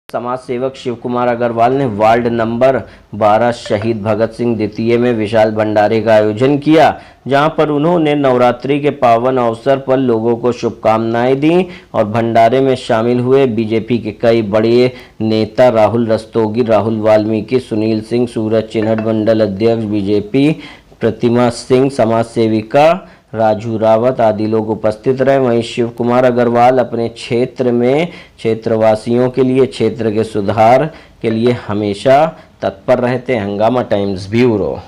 समाज सेवक शिव कुमार अग्रवाल ने वार्ड नंबर 12 शहीद भगत सिंह द्वितीय में विशाल भंडारे का आयोजन किया, जहां पर उन्होंने नवरात्रि के पावन अवसर पर लोगों को शुभकामनाएं दी और भंडारे में शामिल हुए बीजेपी के कई बड़े नेता राहुल रस्तोगी, राहुल वाल्मीकि, सुनील सिंह, सूरज चिन्हट, मंडल अध्यक्ष बीजेपी प्रतिमा सिंह, समाज सेविका राजू रावत आदि लोग उपस्थित रहे। वहीं शिव कुमार अग्रवाल अपने क्षेत्र में क्षेत्रवासियों के लिए क्षेत्र के सुधार के लिए हमेशा तत्पर रहते हैं। हंगामा टाइम्स ब्यूरो।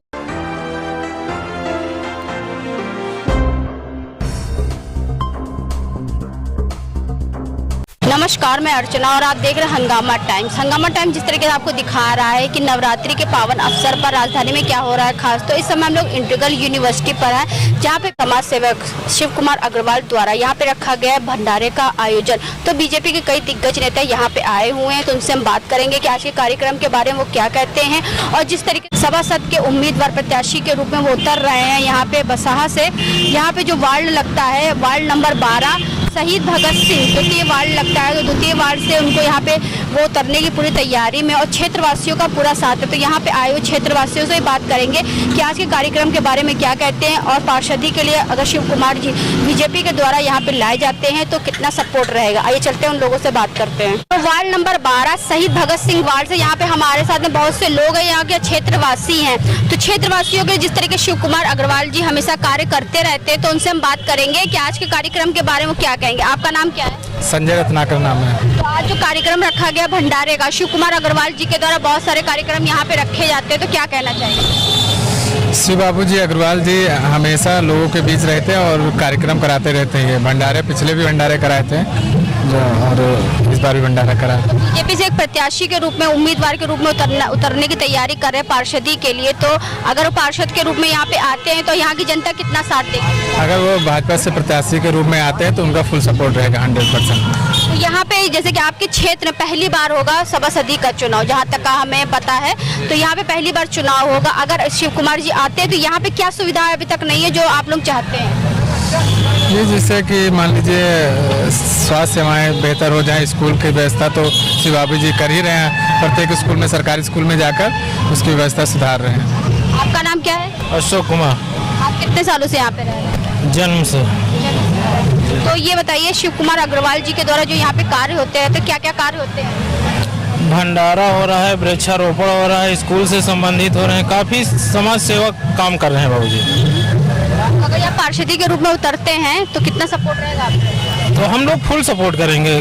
नमस्कार, मैं अर्चना और आप देख रहे हैं हंगामा टाइम्स। हंगामा टाइम्स जिस तरीके से आपको दिखा रहा है कि नवरात्रि के पावन अवसर पर राजधानी में क्या हो रहा है खास, तो इस समय हम लोग इंटीग्रल यूनिवर्सिटी पर हैं, जहां पे समाज सेवक शिव कुमार अग्रवाल द्वारा यहां पे रखा गया है भंडारे का आयोजन। तो बीजेपी के कई दिग्गज नेता यहाँ पे आए हुए हैं, तो उनसे हम बात करेंगे कि आज के कार्यक्रम के बारे में वो क्या कहते हैं और जिस तरीके से सभासद के उम्मीदवार प्रत्याशी के रूप में वो उतर रहे हैं यहाँ पे बसाहा से। यहाँ पे जो वार्ड लगता है, वार्ड नंबर 12 शहीद भगत सिंह द्वितीय वार्ड लगता है, तो द्वितीय वार्ड से उनको यहाँ पे वो उतरने की पूरी तैयारी में और क्षेत्रवासियों का पूरा साथ है। तो यहाँ पे आए हुए क्षेत्रवासियों से बात करेंगे कि आज के कार्यक्रम के बारे में क्या कहते हैं और पार्षदी के लिए अगर शिव कुमार जी बीजेपी के द्वारा यहाँ पे लाए जाते हैं तो कितना सपोर्ट रहेगा। आइए चलते हैं, उन लोगों से बात करते हैं। तो वार्ड नंबर 12 शहीद भगत सिंह वार्ड से यहाँ पे हमारे साथ में बहुत से लोग हैं, यहाँ के क्षेत्रवासी हैं। तो क्षेत्रवासियों के जिस तरीके शिव कुमार अग्रवाल जी हमेशा कार्य करते रहते हैं, तो उनसे हम बात करेंगे कि आज के कार्यक्रम के बारे में क्या कहेंगे। आपका नाम क्या है? संजय रत्नाकर नाम है। तो आज जो कार्यक्रम रखा गया भंडारे का, शिव कुमार अग्रवाल जी के द्वारा बहुत सारे कार्यक्रम यहाँ पे रखे जाते हैं, तो क्या कहना चाहिए? शिव बाबू जी अग्रवाल जी हमेशा लोगों के बीच रहते हैं और कार्यक्रम कराते रहते हैं। भंडारे पिछले भी भंडारे कराए थे और इस बार भी भंडारा करा। बीजेपी से एक प्रत्याशी के रूप में, उम्मीदवार के रूप में उतरने की तैयारी कर रहे हैं पार्षदी के लिए, तो अगर वो पार्षद के रूप में यहाँ पे आते हैं तो यहाँ की जनता कितना साथ देगी? अगर वो भाजपा से प्रत्याशी के रूप में आते हैं तो उनका फुल सपोर्ट रहेगा 100%। तो यहाँ पे जैसे कि आपके क्षेत्र में पहली बार होगा सभासदी का चुनाव, जहाँ तक का हमें पता है, तो यहाँ पे पहली बार चुनाव होगा। अगर शिव कुमार जी आते हैं तो यहाँ पे क्या सुविधा अभी तक नहीं है जो आप लोग चाहते हैं? ये जैसे कि मान लीजिए स्वास्थ्य सेवाएं बेहतर हो जाए, स्कूल की व्यवस्था तो शिव बाबू जी कर ही रहे हैं। प्रत्येक स्कूल में, सरकारी स्कूल में जाकर उसकी व्यवस्था सुधार रहे हैं। आपका नाम क्या है? अशोक कुमार। आप कितने सालों से यहाँ पे रह रहे हैं? जन्म से। तो ये बताइए, शिव कुमार अग्रवाल जी के द्वारा जो यहाँ पे कार्य होते हैं, तो क्या क्या कार्य होते हैं? भंडारा हो रहा है, वृक्षारोपण हो रहा है, स्कूल से संबंधित हो रहे हैं, काफी समाज सेवक काम कर रहे हैं बाबूजी। अगर आप पार्षदी के रूप में उतरते हैं तो कितना सपोर्ट रहेगा आपको? तो हम लोग फुल सपोर्ट करेंगे।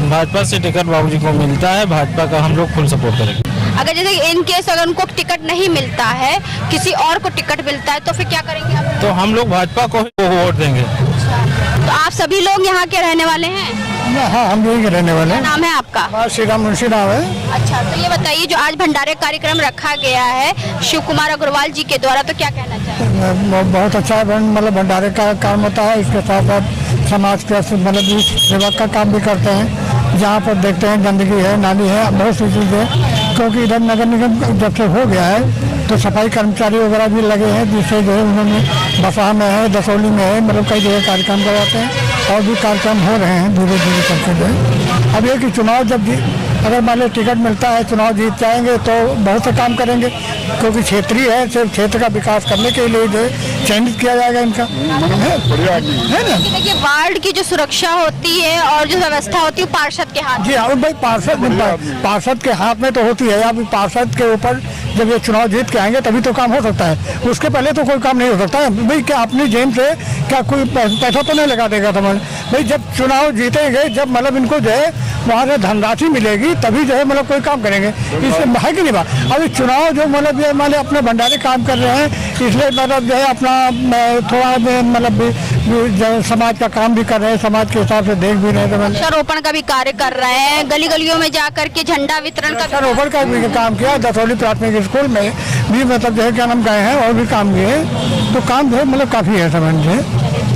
भाजपा से टिकट बाबूजी को मिलता है, भाजपा का हम लोग फुल सपोर्ट करेंगे। अगर जैसे इन केस अगर उनको टिकट नहीं मिलता है, किसी और को टिकट मिलता है, तो फिर क्या करेंगे आप? तो हम लोग भाजपा को ही वोट देंगे। तो आप सभी लोग यहाँ के रहने वाले हैं? हाँ, हम यही के रहने वाले हैं। नाम है आपका? श्री राम मुंशी नाम है। अच्छा, तो ये बताइए, जो आज भंडारे कार्यक्रम रखा गया है शिव कुमार अग्रवाल जी के द्वारा, तो क्या कहना चाहिए? बहुत अच्छा मतलब भंडारे का काम होता है। इसके साथ साथ समाज के मतलब सेवा का काम भी करते हैं। जहाँ पर देखते हैं गंदगी है, नाली है, बहुत सी चीज़ें, क्योंकि इधर नगर निगम जब से हो गया है तो सफाई कर्मचारी वगैरह भी लगे हैं, जिससे जो है उन्होंने बसाह में है, दसौली में है, मतलब कई जगह कार्यक्रम करवाते हैं और भी कार्यक्रम हो रहे हैं धीरे धीरे करके जो है। अब ये कि चुनाव जब अगर मान लो टिकट मिलता है, चुनाव जीत जाएंगे तो बहुत से काम करेंगे, क्योंकि क्षेत्रीय है, सिर्फ क्षेत्र का विकास करने के लिए जो है चयनित किया जाएगा इनका, है ना। देखिए, वार्ड की जो सुरक्षा होती है और जो व्यवस्था होती है पार्षद के हाथ। जी हाँ भाई, पार्षद के हाथ में तो होती है। अब पार्षद के ऊपर जब ये चुनाव जीत के आएंगे तभी तो काम हो सकता है, उसके पहले तो कोई काम नहीं हो सकता है। भाई क्या अपनी जेब से क्या कोई पैसा तो नहीं लगा देगा समझ भाई। जब चुनाव जीतेंगे, जब मतलब इनको जो है वहाँ से धनराशि मिलेगी तभी जो है मतलब कोई काम करेंगे, इसलिए है कि नहीं बात। अभी चुनाव जो मतलब ये मान अपने भंडारे काम कर रहे हैं, इसलिए मतलब जो है अपना थोड़ा मतलब समाज का काम भी कर रहे हैं, समाज के हिसाब से देख भी रहे हैं। वृक्षारोपण का भी कार्य कर रहे हैं, गली गलियों में जाकर के झंडा वितरण का वृक्षारोपण का भी काम किया। दसौली प्राथमिक स्कूल में भी मतलब जो है क्या नाम गए हैं और भी काम किए, तो काम जो है मतलब काफ़ी है समझ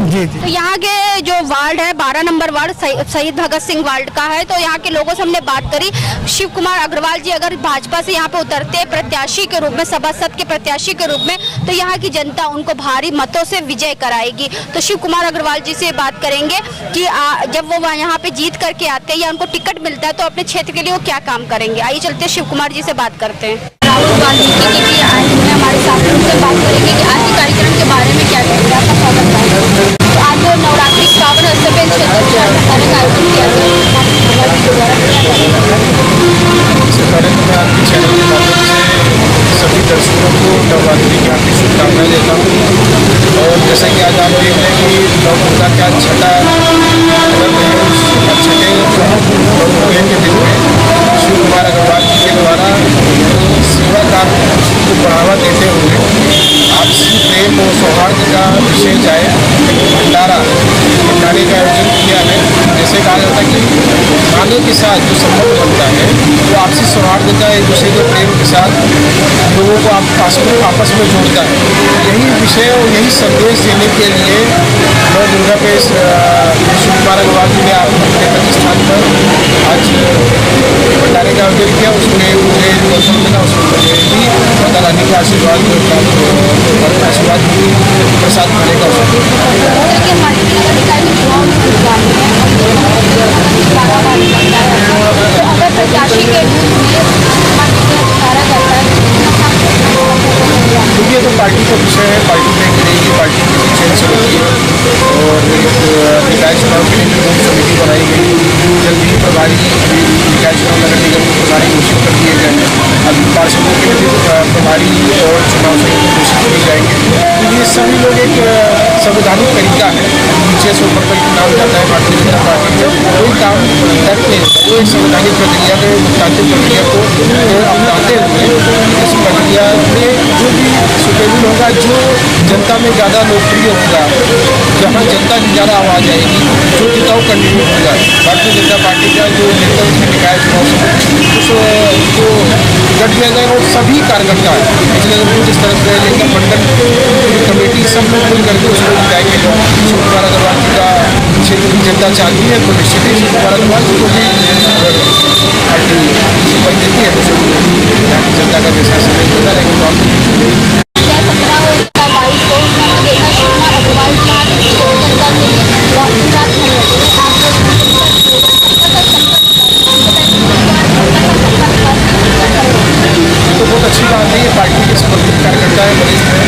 जी जी। तो यहाँ के जो वार्ड है 12 नंबर वार्ड शहीद भगत सिंह वार्ड का है, तो यहाँ के लोगों से हमने बात करी। शिव कुमार अग्रवाल जी अगर भाजपा से यहाँ पे उतरते प्रत्याशी के रूप में, सभासद के प्रत्याशी के रूप में, तो यहाँ की जनता उनको भारी मतों से विजय कराएगी। तो शिव कुमार अग्रवाल जी से बात करेंगे कि जब वो यहाँ पे जीत करके आते हैं या उनको टिकट मिलता है तो अपने क्षेत्र के लिए वो क्या काम करेंगे। आइए चलते शिव कुमार जी से बात करते हैं। राहुल गांधी जी आए हुए हमारे साथ, उनसे बात करेंगे कि आज के कार्यक्रम के बारे में क्या कहेंगे। आपका स्वागत है। तो आज जो नवरात्रि श्रावण अवसर पे क्षेत्र का आयोजन किया सभी दर्शकों को नवरात्रि की हार्दिक शुभकामनाएं देता हूँ। और जैसा कि आज आप देख रहे हैं कि नवदुर्गा का छठा पर्व है, उस छठे पूजा के दिन में शिव कुमार अग्रवाल जी के द्वारा सेवा कार्य को बढ़ावा देते हुए आपसी प्रेम और सौहार्द का विषय जाए भंडारे का आयोजन किया है। जैसे कहा जाता है कि खाने के साथ जो संबंध बनता है वो आपसी सौहार्द का एक दूसरे के प्रेम के साथ लोगों को आपस में जोड़ता है। यही विषय और यही संदेश देने के लिए नौ दुर्गा पे शिव कुमार अग्रवाल जी ने अपने प्रतिष्ठान पर आज भंडारे का आयोजन किया। उसमें मुझे अवसर मिला, उसमें मुझे भी माता रानी का आशीर्वाद प्रसाद खाने का देखिए, तो पार्टी का विषय है, पार्टी तय करेगी, पार्टी की चयन समिति और एक निकाय चुनाव के लिए जो समिति बनाई गई, जल्द ही प्रभारी निकाय चुनाव नगर निगम के प्रभारी घोषित कर दिए गए हैं। अभी पार्षदों के लिए भी प्रभारी और चुनाव समिति घोषित किए जाएंगे। तो ये सभी लोग एक संवैधानिक तरीका है, नीचे से ऊपर तक नाम जाता है भारतीय जनता पार्टी जब कोई काम करते हैं वो एक संवैधानिक प्रक्रिया को, लोकतांत्रिक प्रक्रिया को अपनाते हुए इस प्रक्रिया में जो भी सुटेबल होगा, जो जनता में ज़्यादा लोकप्रिय होगा, जहाँ जनता की ज़्यादा आवाज़ आएगी, जो जिताऊ कैंडिडेट होगा, भारतीय जनता पार्टी का जो नेतृत्व निकाय चुनाव उसको टिकट दिया जाएगा। और सभी कार्यकर्ता पिछले बूथ स्तर से लेकर मंडल कमेटी सब लोग मिल करके उसको जिताएंगे। जो शिव कुमार अग्रवाल जी का क्षेत्र की जनता चाहती है तो निश्चित ही शिव कुमार अग्रवाल जी को भी पार्टी जीवन देती है। तो यहाँ की जनता का जैसा समय होता रहेगा। तो बहुत अच्छी बात है, ये पार्टी के समर्पित कार्यकर्ता है, वरिष्ठ है,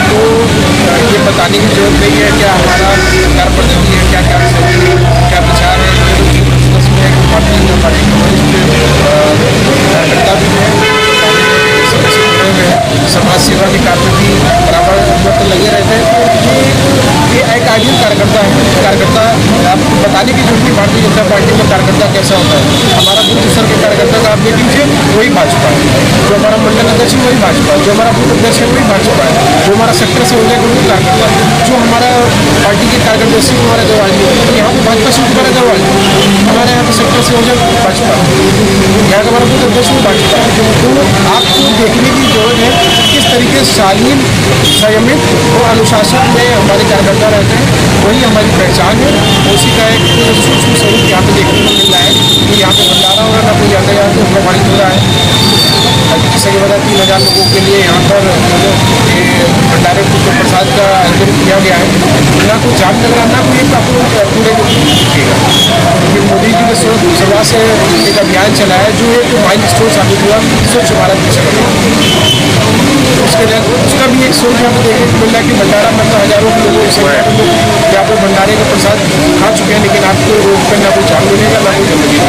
तो ये बताने की जरूरत नहीं है क्या हमारा कार्य पद्धति है, क्या कार्यशैली है, क्या विचार है। भारतीय जनता पार्टी के वरिष्ठ कार्यकर्ता भी है, सदस्य जुड़े हुए हैं, समाज सेवा के कार्य भी बराबर लगे रहते हैं। ये एक आइडियल कार्यकर्ता है। कार्यकर्ता आपको बताने की जरूरत है भारतीय जनता पार्टी में कार्यकर्ता कैसा होता है। हमारा बूथ स्तर के कार्यकर्ता का आप देख लीजिए, वही भाजपा है। जो हमारा मंडल अध्यक्ष है वही भाजपा है, जो हमारा बूथ अध्यक्ष है वही भाजपा है, जो हमारा सेक्टर से हो जाएगा वही कार्यकर्ता है, जो हमारा पार्टी के कार्यकर्ता शिव कुमार अग्रवाल जी, तो यहाँ पर भाजपा शिव कुमार अग्रवाल हमारे यहाँ पर सेक्टर से हो जाए भाजपा, यहाँ का हमारा बूथ अध्यक्ष भाजपा। तो आपको देखने की जरूरत है किस तरीके से शालीन, संयमित और अनुशासन में हमारे कार्यकर्ता रहते हैं, वही हमारी पहचान है। उसी का एक सूक्ष्म स्वरूप यहाँ पे देखने को मिल रहा है कि यहाँ पे भंडारा हो रहा है, ना कोई यातायात प्रभावित हो रहा है। जैसे कि बता 3000 लोगों के लिए यहाँ पर भंडारे को प्रसाद का आयोजन किया गया है। यहाँ कोई जाम लग रहा, ना कोई पूरे दिखेगा। क्योंकि मोदी जी के सभा से एक अभियान चला है जो एक माइल स्टोन साबित हुआ स्वच्छ भारत मिशन। उसके लिए उसका भी एक सोच यहाँ पर देखने को मिल रहा है कि भंडारा मतलब हजारों लोगों से यहाँ पर भंडारे का प्रसाद खा चुके हैं, लेकिन आपको रोड पर ना कोई जाम मिलेगा, ना कोई गंदगी।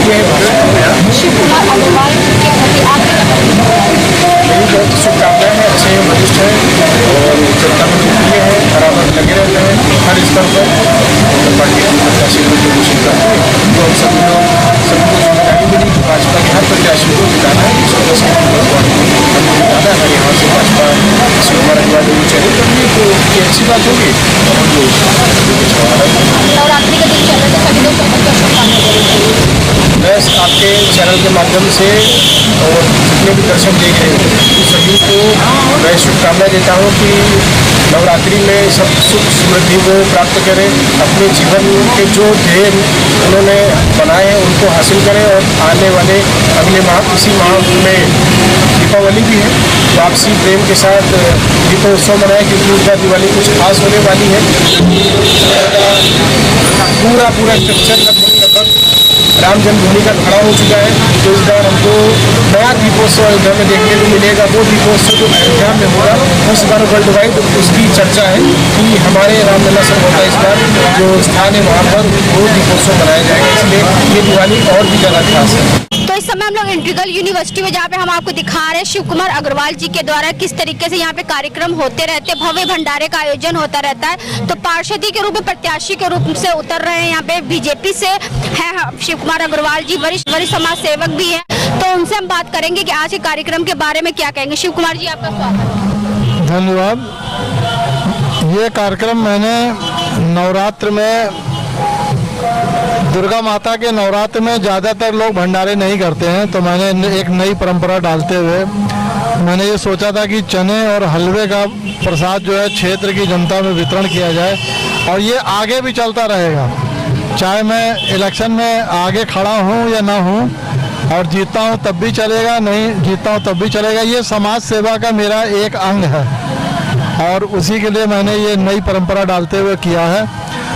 मेरी बहुत शुभकामनाएं हैं, अच्छे हैं, वरिष्ठ हैं और जनता में लोकप्रिय है, बराबर लगे रहते हैं हर स्तर पर। पार्टी की प्रत्याशी को घोषित करते हैं तो हम सभी लोग सबको जिम्मेदारी मिली कि भाजपा के हर प्रत्याशी को जिताना है। 110 हमको जिताना है। हमारे यहाँ से भाजपा शिव कुमार अग्रवाल जी चयनित करेंगे तो ये अच्छी बात होगी। नवरात्रि का दिन चल रहा है, सभी लोग मैं आपके चैनल के माध्यम से और जितने भी दर्शक देख रहे हैं उन सभी को मैं शुभकामनाएं देता हूँ कि नवरात्रि में सब सुख समृद्धि को प्राप्त करें, अपने जीवन के जो ध्येय उन्होंने बनाए हैं उनको हासिल करें और आने वाले अगले माह इसी माह में दीपावली भी है तो आपसी प्रेम के साथ दीपोत्सव मनाएं, क्योंकि उनका दिवाली कुछ खास होने वाली है। पूरा स्ट्रक्चर लगभग राम जन्मभूमि का खड़ा हो चुका है, तो इस बार हमको नया दीपोत्सव अयोध्या में देखने को मिलेगा। वो दीपोत्सव जो अयोध्या में होगा इस बार वर्ल्ड वाइड उसकी चर्चा है कि हमारे रामलला सर्वोदय इस बार जो स्थान है वहाँ पर वो दीपोत्सव मनाया जाएगा, इसलिए ये दिवाली और भी ज़्यादा खास है। तो इस समय हम लोग इंटीग्रल यूनिवर्सिटी में जहाँ पे हम आपको दिखा रहे हैं शिव कुमार अग्रवाल जी के द्वारा किस तरीके से यहाँ पे कार्यक्रम होते रहते हैं, भव्य भंडारे का आयोजन होता रहता है। तो पार्षदी के रूप में, प्रत्याशी के रूप से उतर रहे हैं यहाँ पे बीजेपी से है शिव कुमार अग्रवाल जी, वरिष्ठ समाज सेवक भी हैं। तो उनसे हम बात करेंगे कि आज के कार्यक्रम के बारे में क्या कहेंगे। शिव कुमार जी, आपका स्वागत। धन्यवाद। ये कार्यक्रम मैंने नवरात्र में, दुर्गा माता के नवरात्र में ज़्यादातर लोग भंडारे नहीं करते हैं, तो मैंने एक नई परंपरा डालते हुए मैंने ये सोचा था कि चने और हलवे का प्रसाद जो है क्षेत्र की जनता में वितरण किया जाए और ये आगे भी चलता रहेगा, चाहे मैं इलेक्शन में आगे खड़ा हूँ या ना हूँ, और जीतता हूँ तब भी चलेगा, नहीं जीतता हूँ तब भी चलेगा। ये समाज सेवा का मेरा एक अंग है और उसी के लिए मैंने ये नई परंपरा डालते हुए किया है।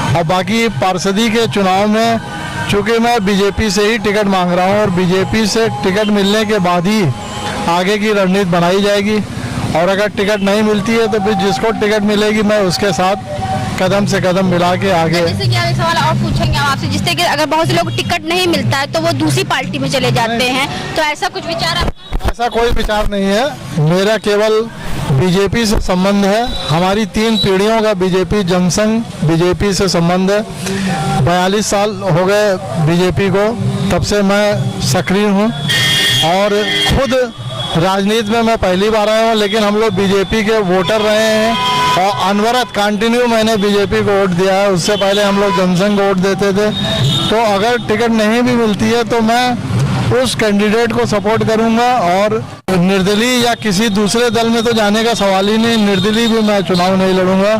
और बाकी पार्षदी के चुनाव में चूँकि मैं बीजेपी से ही टिकट मांग रहा हूँ और बीजेपी से टिकट मिलने के बाद ही आगे की रणनीति बनाई जाएगी, और अगर टिकट नहीं मिलती है तो फिर जिसको टिकट मिलेगी मैं उसके साथ कदम से कदम मिला के आगे। जैसे कि एक सवाल और पूछेंगे हम आपसे, जिस तरीके अगर बहुत से लोग टिकट नहीं मिलता है तो वो दूसरी पार्टी में चले जाते हैं, तो ऐसा कुछ विचार आपका? ऐसा कोई विचार नहीं है, मेरा केवल बीजेपी से संबंध है। हमारी 3 पीढ़ियों का बीजेपी जनसंघ बीजेपी से संबंध है। 42 साल हो गए बीजेपी को, तब से मैं सक्रिय हूँ और खुद राजनीति में मैं पहली बार आया हूँ, लेकिन हम लोग बीजेपी के वोटर रहे हैं और अनवरत कंटिन्यू मैंने बीजेपी को वोट दिया है। उससे पहले हम लोग जनसंघ को वोट देते थे। तो अगर टिकट नहीं भी मिलती है तो मैं उस कैंडिडेट को सपोर्ट करूंगा और निर्दलीय या किसी दूसरे दल में तो जाने का सवाल ही नहीं, निर्दलीय भी मैं चुनाव नहीं लड़ूंगा।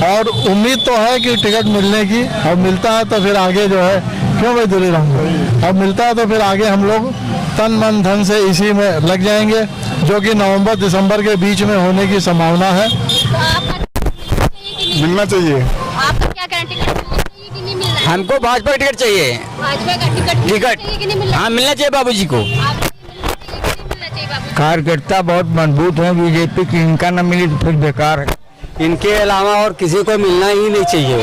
और उम्मीद तो है कि टिकट मिलने की, और मिलता है तो फिर आगे जो है क्यों भाई दूरी रहूँगा, और मिलता है तो फिर आगे हम लोग तन मन धन से इसी में लग जाएंगे, जो कि नवंबर दिसंबर के बीच में होने की संभावना है। मिलना चाहिए। आपका क्या गारंटी है, टिकट मिलना चाहिए कि नहीं मिलना चाहिए? हमको भाजपा टिकट चाहिए। भाजपा का टिकट चाहिए कि नहीं मिलना? हाँ, मिलना चाहिए बाबूजी को। कार्यकर्ता बहुत मजबूत है बीजेपी की, इनका न मिली तो फिर बेकार है। इनके अलावा और किसी को मिलना ही नहीं चाहिए।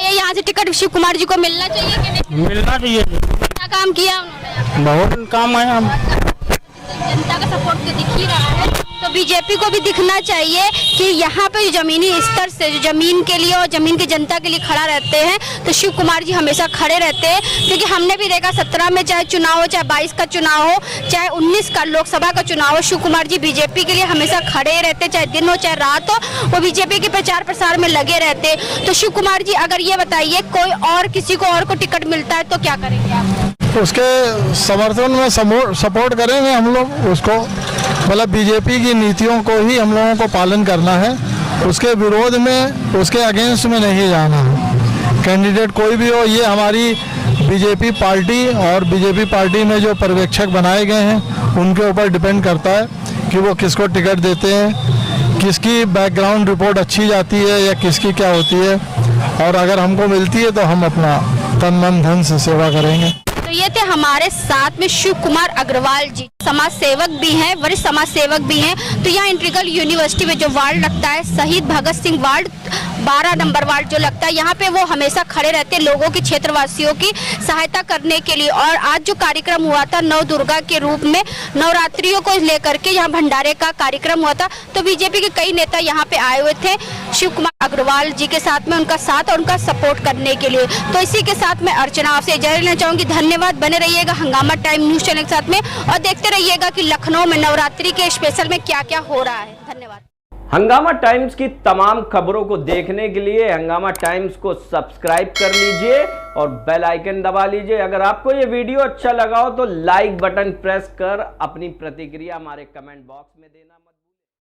यहाँ से टिकट शिव कुमार जी को मिलना चाहिए कि नहीं? मिलना चाहिए। क्या काम किया उन्होंने? बहुत काम है। हम जनता का सपोर्ट तो दिख ही रहा है, तो बीजेपी को भी दिखना चाहिए कि यहाँ पे जमीनी स्तर से जो जमीन के लिए और जमीन की जनता के लिए खड़ा रहते हैं, तो शिव कुमार जी हमेशा खड़े रहते हैं। क्योंकि हमने भी देखा 17 में चाहे चुनाव हो, चाहे 22 का चुनाव हो, चाहे 19 का लोकसभा का चुनाव हो, शिव कुमार जी बीजेपी के लिए हमेशा खड़े रहते, चाहे दिन हो चाहे रात हो, वो बीजेपी के प्रचार प्रसार में लगे रहते। तो शिव कुमार जी, अगर ये बताइए कोई और किसी को और को टिकट मिलता है तो क्या करेंगे आप? उसके समर्थन में सपोर्ट करेंगे हम लोग उसको, मतलब बीजेपी की नीतियों को ही हम लोगों को पालन करना है, उसके विरोध में, उसके अगेंस्ट में नहीं जाना है। कैंडिडेट कोई भी हो, ये हमारी बीजेपी पार्टी और बीजेपी पार्टी में जो पर्यवेक्षक बनाए गए हैं उनके ऊपर डिपेंड करता है कि वो किसको टिकट देते हैं, किसकी बैकग्राउंड रिपोर्ट अच्छी जाती है या किसकी क्या होती है। और अगर हमको मिलती है तो हम अपना तन मन धन से सेवा करेंगे। तो ये थे हमारे साथ में शिव कुमार अग्रवाल जी, समाज सेवक भी हैं, वरिष्ठ समाज सेवक भी हैं। तो यहाँ इंटीग्रल यूनिवर्सिटी में जो वार्ड लगता है शहीद Bhagat Singh ward, 12 number ward जो लगता है, यहाँ पे वो हमेशा खड़े रहते हैं लोगों की, क्षेत्रवासियों की सहायता करने के लिए। और आज जो कार्यक्रम हुआ था नव दुर्गा के रूप में नवरात्रियों को लेकर के यहाँ भंडारे का कार्यक्रम हुआ था, तो बीजेपी के कई नेता यहाँ पे आए हुए थे शिव कुमार अग्रवाल जी के साथ में, उनका साथ और उनका सपोर्ट करने के लिए। तो इसी के साथ मैं अर्चना आपसे इजाजत लेना चाहूंगी। धन्यवाद, बने रहिएगा हंगामा टाइम न्यूज चैनल के साथ में और देखते रहिएगा कि लखनऊ में नवरात्रि के स्पेशल में क्या क्या हो रहा है। धन्यवाद। हंगामा टाइम्स की तमाम खबरों को देखने के लिए हंगामा टाइम्स को सब्सक्राइब कर लीजिए और बेल आइकन दबा लीजिए। अगर आपको ये वीडियो अच्छा लगा हो तो लाइक बटन प्रेस कर अपनी प्रतिक्रिया हमारे कमेंट बॉक्स में देना मत